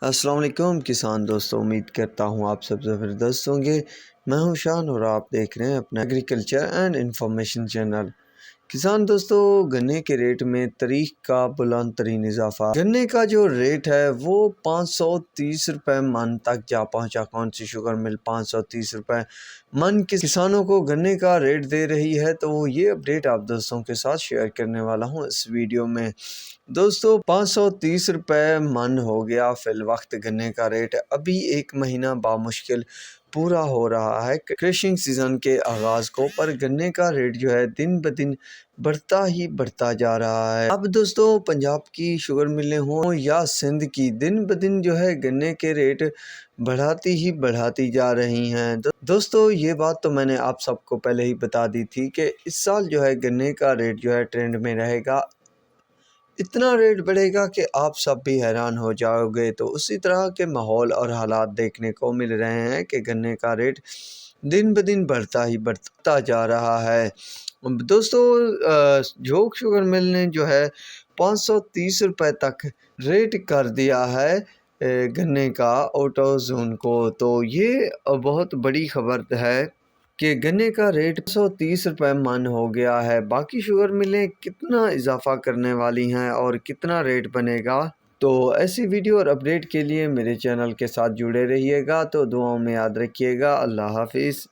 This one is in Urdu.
السلام علیکم کسان دوستوں، امید کرتا ہوں آپ سب زبردست ہوں گے۔ میں ہوں شان اور آپ دیکھ رہے ہیں اپنا ایگریکلچر اینڈ انفارمیشن چینل۔ کسان دوستو، گنے کے ریٹ میں تاریخ کا بلند ترین اضافہ۔ گنے کا جو ریٹ ہے وہ 530 روپے من تک جا پہنچا۔ کون سی شوگر مل 530 روپے من کسانوں کو گنے کا ریٹ دے رہی ہے، تو یہ اپڈیٹ آپ دوستوں کے ساتھ شیئر کرنے والا ہوں اس ویڈیو میں۔ دوستو 530 روپے من ہو گیا فی الوقت گنے کا ریٹ۔ ابھی ایک مہینہ بامشکل پورا ہو رہا ہے کریشنگ سیزن کے آغاز کو، پر گنے کا ریٹ جو ہے دن بدن بڑھتا ہی بڑھتا جا رہا ہے۔ اب دوستو پنجاب کی شوگر ملیں ہوں یا سندھ کی، دن بدن جو ہے گنے کے ریٹ بڑھاتی جا رہی ہیں۔ دوستو یہ بات تو میں نے آپ سب کو پہلے ہی بتا دی تھی کہ اس سال جو ہے گنے کا ریٹ جو ہے ٹرینڈ میں رہے گا، اتنا ریٹ بڑھے گا کہ آپ سب بھی حیران ہو جاؤ گے۔ تو اسی طرح کے ماحول اور حالات دیکھنے کو مل رہے ہیں کہ گنے کا ریٹ دن بدن بڑھتا جا رہا ہے۔ دوستو جھوک شوگر مل نے جو ہے 530 روپے تک ریٹ کر دیا ہے گنے کا آٹو زون کو، تو یہ بہت بڑی خبر ہے کہ گنے کا ریٹ 530 روپے من ہو گیا ہے۔ باقی شوگر ملیں کتنا اضافہ کرنے والی ہیں اور کتنا ریٹ بنے گا، تو ایسی ویڈیو اور اپڈیٹ کے لیے میرے چینل کے ساتھ جڑے رہیے گا۔ تو دعاؤں میں یاد رکھیے گا۔ اللہ حافظ۔